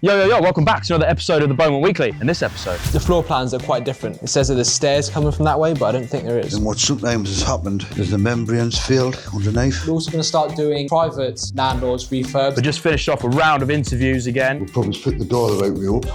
Yo, welcome back to another episode of the Bowman Weekly. In this episode, the floor plans are quite different. It says that there's stairs coming from that way, but I don't think there is. And what sometimes has happened is the membrane's failed underneath. We're also going to start doing private landlords refurbs. we just finished off a round of interviews again. We'll probably split the door the right way up.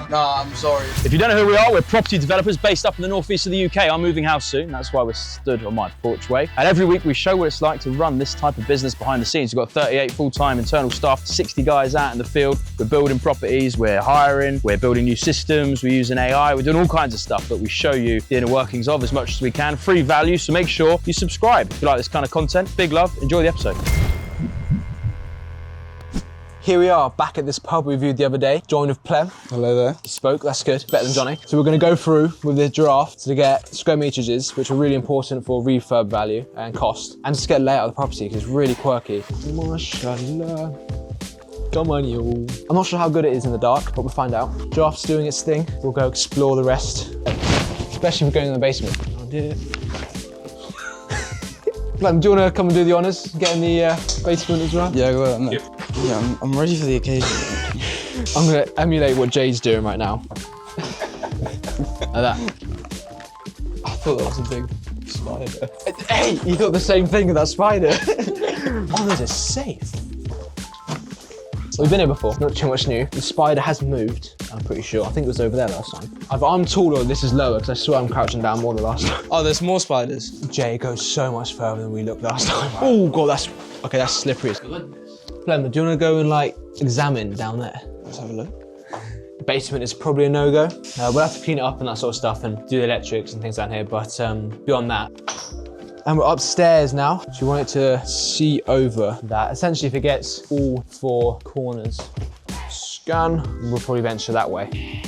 No, I'm sorry. If you don't know who we are, we're property developers based up in the northeast of the UK. I'm moving house soon, that's why we're stood on my porchway. And every week we show what it's like to run this type of business behind the scenes. We've got 38 full-time internal staff, 60 guys out in the field. We're building properties, we're hiring, we're building new systems, we're using AI, we're doing all kinds of stuff that we show you the inner workings of as much as we can. Free value, so make sure you subscribe if you like this kind of content. Big love, enjoy the episode. Here we are, back at this pub we viewed the other day, joined with Plem. Hello there. He spoke, that's good, better than Johnny. So we're going to go through with the draft to get square metrages, which are really important for refurb value and cost, and just get a layout of the property, because it's really quirky. Mashallah. Come on, you. I'm not sure how good it is in the dark, but we'll find out. Draft's doing its thing. We'll go explore the rest, especially if we're going in the basement. I'll do it. Plem, do you want to come and do the honours? Get in the basement as well? Yeah, go ahead. Yeah, I'm ready for the occasion. I'm going to emulate what Jay's doing right now. Like that. I thought that was a big spider. Hey, you thought the same thing with that spider. Oh, there's a safe. We've been here before, not too much new. The spider has moved, I'm pretty sure. I think it was over there last time. Either I'm taller or this is lower, because I swear I'm crouching down more than last time. Oh, there's more spiders. Jay goes so much further than we looked last time. Oh God, that's slippery. Plem, do you want to go and like examine down there? Let's have a look. The basement is probably a no-go. We'll have to clean it up and that sort of stuff and do the electrics and things down here, but beyond that. And we're upstairs now. So you want it to see over that. Essentially, if it gets all four corners, scan, we'll probably venture that way.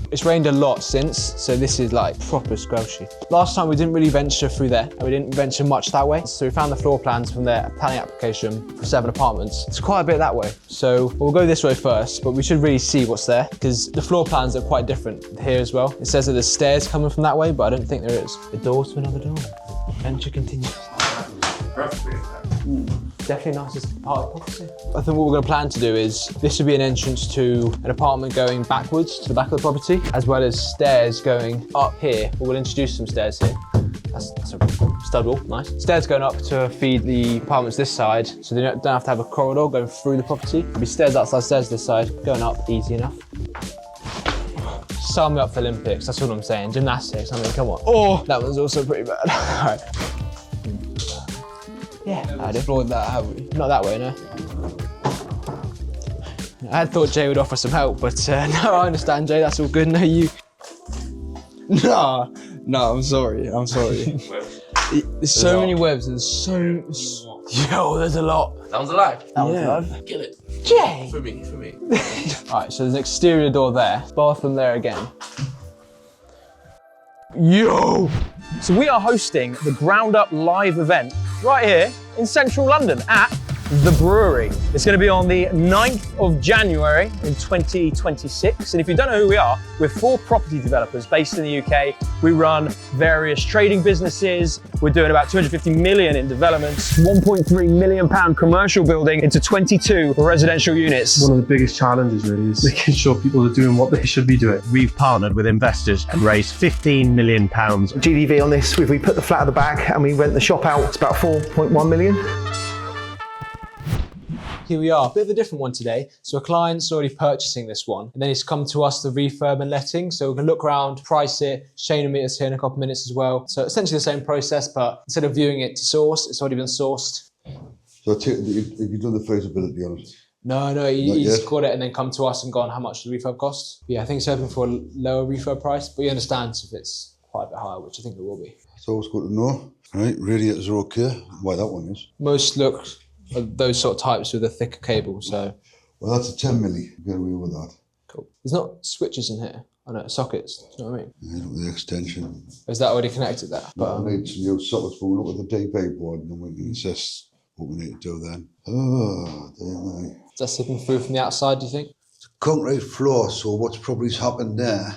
It's rained a lot since, so this is like proper squelchy. Last time we didn't really venture through there, and we didn't venture much that way. So we found the floor plans from their planning application for 7 apartments. It's quite a bit that way. So we'll go this way first, but we should really see what's there, because the floor plans are quite different here as well. It says that there's stairs coming from that way, but I don't think there is. The doors to another door. Adventure continues. Definitely nicest part of the property. I think what we're going to plan to do is, this would be an entrance to an apartment going backwards to the back of the property, as well as stairs going up here. We'll introduce some stairs here. That's a stud wall, nice. Stairs going up to feed the apartments this side, so they don't have to have a corridor going through the property. There'll be stairs outside, stairs this side, going up, easy enough. Sign me up for Olympics, that's all I'm saying. Gymnastics, I mean, come on. Oh, that one's also pretty bad. All right. Yeah, I'd explored that, have we? Not that way, no. I had thought Jay would offer some help, but no, I understand, Jay, that's all good. No, you. No, I'm sorry. There's so many webs and so... Yo, there's a lot. That one's alive. That one's alive. Kill it. Jay! For me. All right, so there's an exterior door there. Bathroom there again. Yo! So we are hosting the Ground Up live event right here in central London at The Brewery. It's going to be on the 9th of January in 2026. And if you don't know who we are, we're 4 property developers based in the UK. We run various trading businesses. We're doing about 250 million in developments, 1.3 million pound commercial building into 22 residential units. One of the biggest challenges really is making sure people are doing what they should be doing. We've partnered with investors and raised £15 million. GDV on this, we put the flat at the back and we rent the shop out, it's about 4.1 million. Here we are, a bit of a different one today. So a client's already purchasing this one, and then he's come to us, the refurb and letting. So we can look around, price it, Shane will meet us here in a couple of minutes as well. So essentially the same process, but instead of viewing it to source, it's already been sourced. So have you done the feasibility on it? No, he's got it and then come to us and gone, how much does the refurb cost? Yeah, I think it's hoping for a lower refurb price, but he understands if it's quite a bit higher, which I think it will be. It's always good to know. Right, radiators are okay. Why that one is? Most look those sort of types with a thicker cable, so. Well, that's a 10 milli. Get away with that. Cool. There's not switches in here. I know, sockets, do you know what I mean? Yeah, with the extension. Is that already connected there? But I need some new sockets, but we'll look at the DP board and then we can assess what we need to do then. Oh, dear me. Is that slipping through from the outside, do you think? It's a concrete floor, so what's probably happened there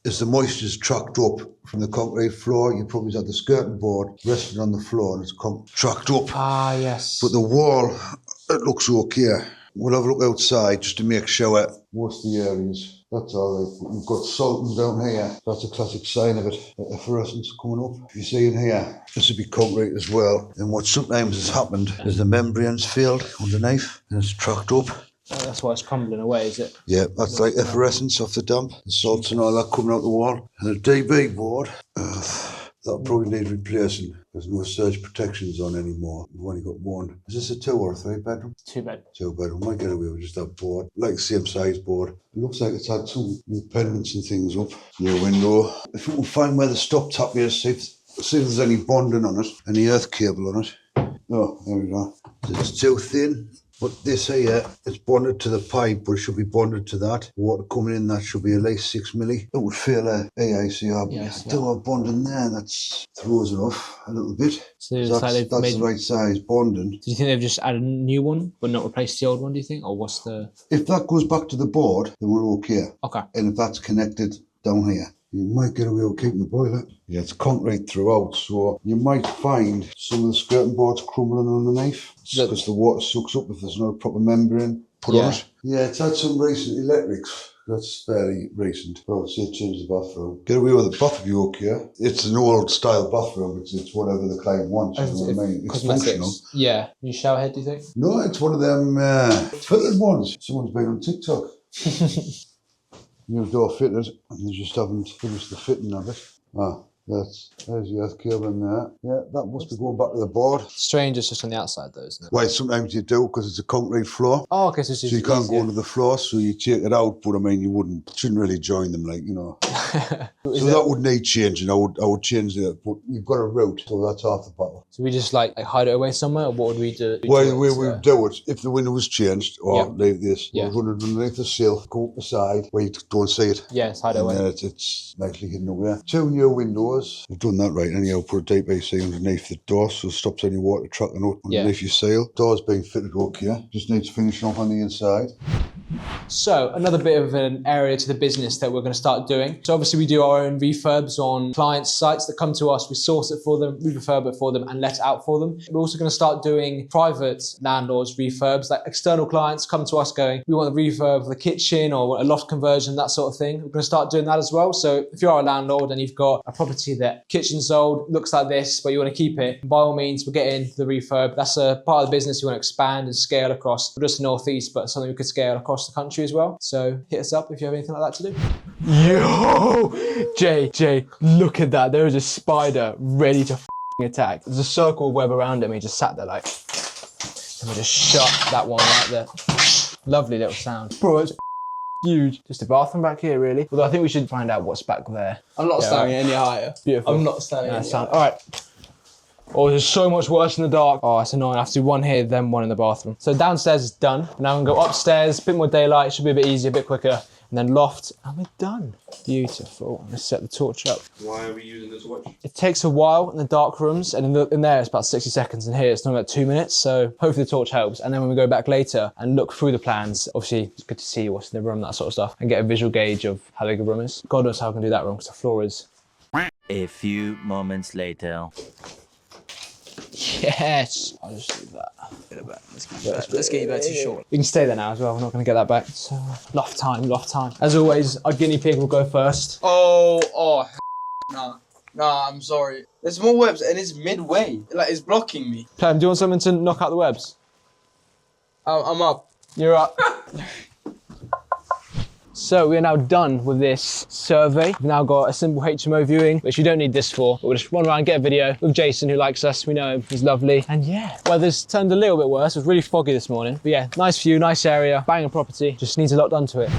is the moisture's tracked up from the concrete floor. You probably had the skirting board resting on the floor and it's tracked up. Ah, yes. But the wall it looks okay. We'll have a look outside just to make sure most of the areas, that's all right. But we've got salting down here. That's a classic sign of it. The efflorescence coming up. If you see in here, this would be concrete as well. And what sometimes has happened is the membrane's failed underneath and it's tracked up. Oh, that's why it's crumbling away, is it? Yeah, that's like efflorescence off the damp. The salts and all that coming out the wall. And the DB board, that'll probably need replacing. There's no surge protections on anymore. We've only got one. Is this a 2 or a 3 bedroom? 2 bed. 2 bedroom. Might get away with just that board. Like the same size board. It looks like it's had some new pendants and things up. New window. If we can find where the stop tap is, see if there's any bonding on it. Any earth cable on it. Oh, there we go. It's too thin. But this here, it's bonded to the pipe, but it should be bonded to that. Water coming in, that should be at least 6 milli. It would fail a AICR, but I do have bonding there, that throws it off a little bit. So that's the right size bonding. Do you think they've just added a new one, but not replaced the old one, do you think? Or what's the... If that goes back to the board, then we're okay. Okay. And if that's connected down here, you might get away with keeping the boiler. Yeah, it's concrete throughout, so you might find some of the skirting boards crumbling underneath because the water sucks up if there's not a proper membrane put on it. Yeah, it's had some recent electrics. That's fairly recent. But I would say change the bathroom. Get away with the bathroom, okay? It's an old style bathroom. It's whatever the client wants, you know what I mean? It's functional. Yeah. New shower head, do you think? No, it's one of them fitted ones. Someone's been on TikTok. New door fitted, and they just haven't finished the fitting of it. There's the earth cable in there. Yeah, that must be going back to the board. Strange, it's just on the outside though, isn't it? Well, sometimes you do because it's a concrete floor. Oh, okay, so you can't go under the floor, so you take it out. But I mean, you shouldn't really join them, like, you know. So that would need changing. I would change that. But you've got a route, so that's half the battle. So we just like hide it away somewhere, or what would we do? Well, we would do it if the window was changed, or leave this. Yeah. We'll run it underneath the sill, go up the side where you don't see it. Yeah, it's hide it away. It's nicely hidden away. 2 new windows. We've done that right anyhow. Put a deep AC underneath the door so it stops any water tracking up underneath your seal. Door's being fitted okay. Just needs finishing off on the inside. So another bit of an area to the business that we're going to start doing. So obviously we do our own refurbs on clients' sites that come to us. We source it for them, we refurb it for them and let it out for them. We're also going to start doing private landlords refurbs, like external clients come to us going, we want a refurb of the kitchen or a loft conversion, that sort of thing. We're going to start doing that as well. So if you are a landlord and you've got a property that kitchen's sold, looks like this, but you want to keep it, by all means, we'll get into the refurb. That's a part of the business you want to expand and scale across, not just the Northeast, but something we could scale across the country as well. So hit us up if you have anything like that to do. Yo! Jay, look at that. There is a spider ready to attack. There's a circle of web around him. He just sat there like, and we just shut that one right there. Lovely little sound. Bro, it's huge. Just a bathroom back here, really. Although I think we should find out what's back there. I'm not standing any higher. Beautiful. I'm not standing any higher. All right. Oh, there's so much worse in the dark. Oh, it's annoying. I have to do one here, then one in the bathroom. So downstairs is done. Now I'm gonna go upstairs, a bit more daylight, should be a bit easier, a bit quicker. And then loft, and we're done. Beautiful. Let's set the torch up. Why are we using this watch? It takes a while in the dark rooms, and in there it's about 60 seconds, and here it's not about 2 minutes, so hopefully the torch helps. And then when we go back later and look through the plans, obviously it's good to see what's in the room, that sort of stuff, and get a visual gauge of how big a room is. God knows how I can do that room, because the floor is... A few moments later. Yes! I'll just leave that. Get it back. Let's get you back to short. You can stay there now as well, we're not going to get that back. So, loft time. As always, our guinea pig will go first. Nah, I'm sorry. There's more webs and it's midway. Like, it's blocking me. Clem, do you want something to knock out the webs? I'm up. You're up. So we are now done with this survey. We've now got a simple HMO viewing, which you don't need this for, but we'll just run around and get a video with Jason, who likes us. We know him, he's lovely. And yeah, weather's turned a little bit worse. It was really foggy this morning. But yeah, nice view, nice area, banging property. Just needs a lot done to it.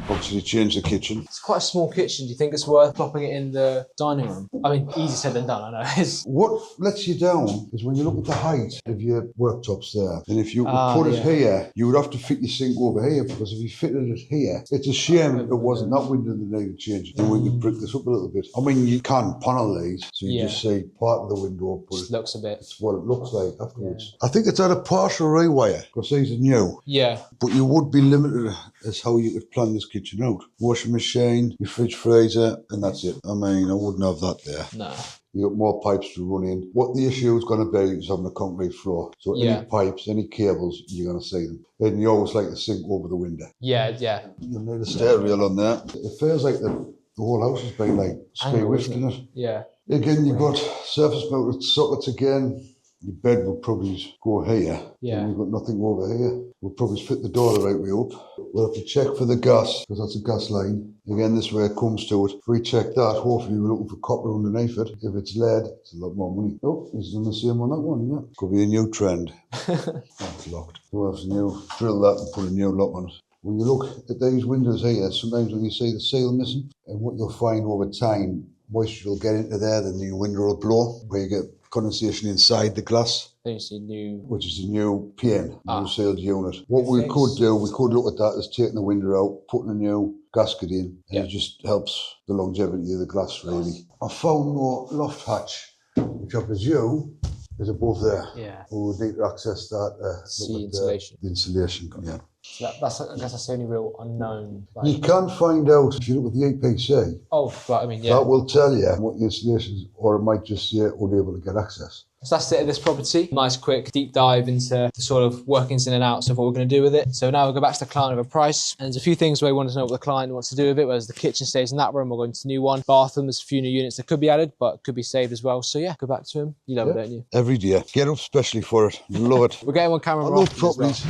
Obviously change the kitchen. It's quite a small kitchen. Do you think it's worth plopping it in the dining room? I mean, easy said than done, I know. What lets you down is when you look at the height of your worktops there. And if you put it here, you would have to fit your sink over here, because if you fitted it here, it's a shame it wasn't that window that needed changing. Then we could brick this up a little bit. I mean, you can panel these, so you just see part of the window, but it looks a bit. It's what it looks like afterwards. I think it's had a partial rewire, because these are new. Yeah. But you would be limited as how you could plan this kitchen out. Washing machine, your fridge freezer, and that's it. I mean, I wouldn't have that there. No. you got more pipes to run in. What the issue is going to be is having a concrete floor. So any pipes, any cables, you're going to see them. And you always like to sink over the window. Yeah. You'll need a stair rail on there. It feels like the whole house has been like ski lifting it. Yeah. Again, you've got surface mounted sockets again. Your bed will probably go here. Yeah. And you've got nothing over here. We'll probably fit the door the right way up. We'll have to check for the gas, because that's a gas line. Again, this way it comes to it. If we check that, hopefully we're looking for copper underneath it. If it's lead, it's a lot more money. Oh, he's done the same on that one, yeah. Could be a new trend. That's locked. We'll have to drill that and put a new lock on it. When you look at these windows here, sometimes when you see the seal missing, and what you'll find over time, moisture will get into there, then the window will blow, where you get condensation inside the glass. Then you see new... Which is a new pane, new sealed unit. What we could do, we could look at that as taking the window out, putting a new gasket in, and it just helps the longevity of the glass, really. I found no loft hatch, which I presume is above there. Yeah. We would need to access that. See insulation. The insulation, yeah. So that's, I guess that's the only real unknown. Like... You can find out if you look at the EPC. Oh, right, I mean, yeah. That will tell you what the installation is, or it might just say unable to get access. So that's it of this property. Nice quick deep dive into the sort of workings in and outs of what we're going to do with it. So now we'll go back to the client of a price. And there's a few things where we want to know what the client wants to do with it, whereas the kitchen stays in that room, we'll go into the new one. Bathroom, there's a few new units that could be added, but could be saved as well. So yeah, go back to him. You love it, don't you? Every day. Get up specially for it. Love it. We're getting one camera. I love properties.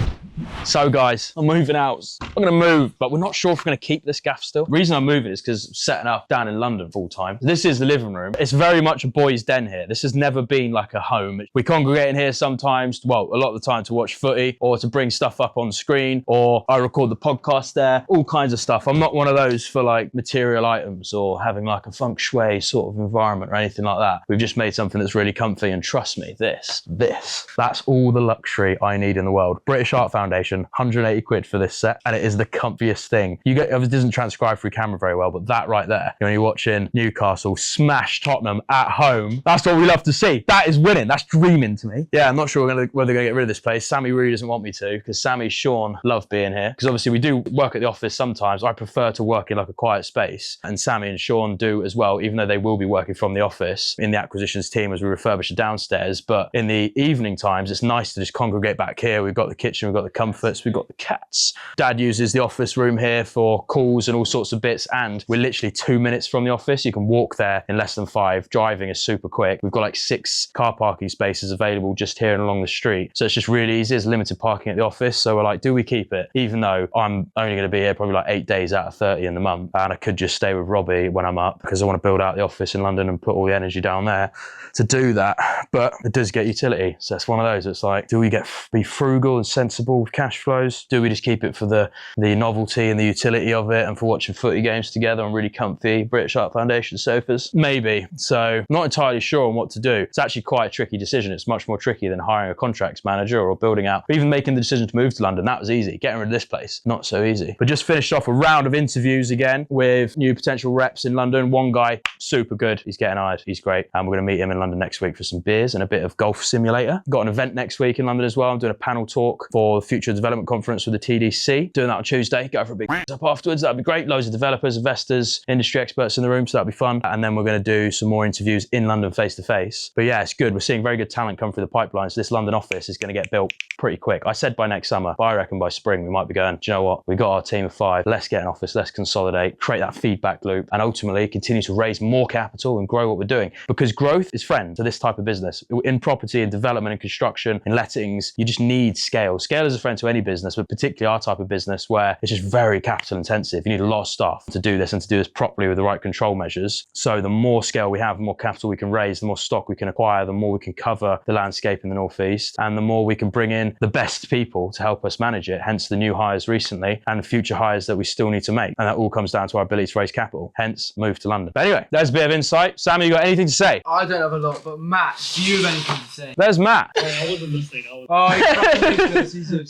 So guys, I'm moving out. I'm gonna move, but we're not sure if we're gonna keep this gaff still. The reason I'm moving is because setting up down in London full time. This is the living room. It's very much a boys' den here. This has never been like a home. We congregate in here sometimes, well, a lot of the time to watch footy or to bring stuff up on screen, or I record the podcast there, all kinds of stuff. I'm not one of those for like material items or having like a feng shui sort of environment or anything like that. We've just made something that's really comfy, and trust me, that's all the luxury I need in the world. British Art Foundation, 180 quid for this set, and it is the comfiest thing. You get, it doesn't transcribe through camera very well, but that right there, when you're watching Newcastle smash Tottenham at home, that's what we love to see. That is winning. That's dreaming to me. Yeah, I'm not sure whether they're gonna get rid of this place. Sammy really doesn't want me to, because Sammy, Sean love being here, because obviously we do work at the office sometimes. I prefer to work in like a quiet space, and Sammy and Sean do as well, even though they will be working from the office in the acquisitions team as we refurbish it downstairs. But in the evening times, it's nice to just congregate back here. We've got the kitchen, we've got the comforts, we've got the cats. Dad uses the office room here for calls and all sorts of bits, and we're literally 2 minutes from the office. You can walk there in less than 5. Driving is super quick. We've got like 6 car parking spaces available just here and along the street. So it's just really easy. There's limited parking at the office. So we're like, do we keep it? Even though I'm only going to be here probably like 8 days out of 30 in the month, and I could just stay with Robbie when I'm up, because I want to build out the office in London and put all the energy down there to do that. But it does get utility. So it's one of those. It's like, do we be frugal and sensible with cash flows? Do we just keep it for the novelty and the utility of it, and for watching footy games together on really comfy British Art Foundation sofas? Maybe. So not entirely sure on what to do. It's actually quite a tricky decision. It's much more tricky than hiring a contracts manager or building out, or even making the decision to move to London. That was easy. Getting rid of this place, not so easy. But just finished off a round of interviews again with new potential reps in London. One guy, super good. He's getting hired. He's great. And we're going to meet him in London next week for some beers and a bit of golf simulator. Got an event next week in London as well. I'm doing a panel talk for the Future Development Conference with the TDC. Doing that on Tuesday. Go for a big up afterwards. That'd be great. Loads of developers, investors, industry experts in the room. So that'd be fun. And then we're going to do some more interviews in London face to face. But yeah, it's good. We're seeing very good talent come through the pipeline. So this London office is going to get built pretty quick. I said by next summer, but I reckon by spring we might be going, do you know what? We got our team of 5. Let's get an office. Let's consolidate, create that feedback loop, and ultimately continue to raise more capital and grow what we're doing. Because growth is friend to this type of business. In property and development and construction and lettings, you just need scale. Scale is a friend to any business, but particularly our type of business where it's just very capital intensive. You need a lot of staff to do this and to do this properly with the right control measures. So the more scale we have, the more capital we can raise, the more stock we can acquire, the more we can cover the landscape in the Northeast, and the more we can bring in the best people to help us manage it. Hence the new hires recently and future hires that we still need to make. And that all comes down to our ability to raise capital. Hence, move to London. But anyway, there's a bit of insight. Sammy, you got anything to say? I don't have a lot, but Matt, do you have anything to say? There's Matt. I wasn't listening.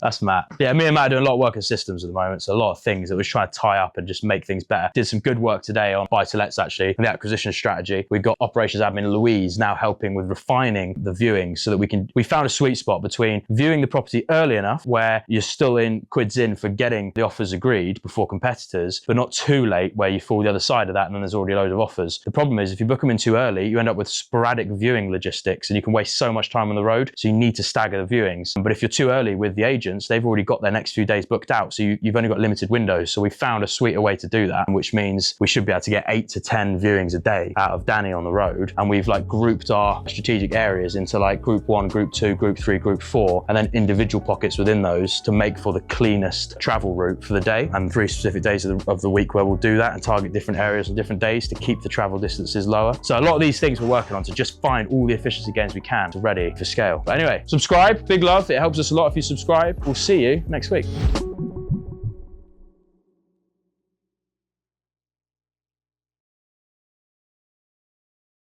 That's Matt. Yeah, me and Matt are doing a lot of work in systems at the moment. So a lot of things that we're trying to tie up and just make things better. Did some good work today on buy-to-lets actually, and the acquisition strategy. We've got operations admin Louise now helping with refinements refining the viewing so that we found a sweet spot between viewing the property early enough where you're still in quids in for getting the offers agreed before competitors, but not too late where you fall the other side of that and then there's already a load of offers. The problem is if you book them in too early, you end up with sporadic viewing logistics and you can waste so much time on the road. So you need to stagger the viewings. But if you're too early with the agents, they've already got their next few days booked out. So you've only got limited windows. So we found a sweeter way to do that, which means we should be able to get 8 to 10 viewings a day out of Danny on the road. And we've like grouped our strategic areas into like group 1, group 2, group 3, group 4, and then individual pockets within those to make for the cleanest travel route for the day, and 3 specific days of the week where we'll do that and target different areas on different days to keep the travel distances lower. So a lot of these things we're working on to just find all the efficiency gains we can to ready for scale. But anyway, subscribe, big love. It helps us a lot if you subscribe. We'll see you next week.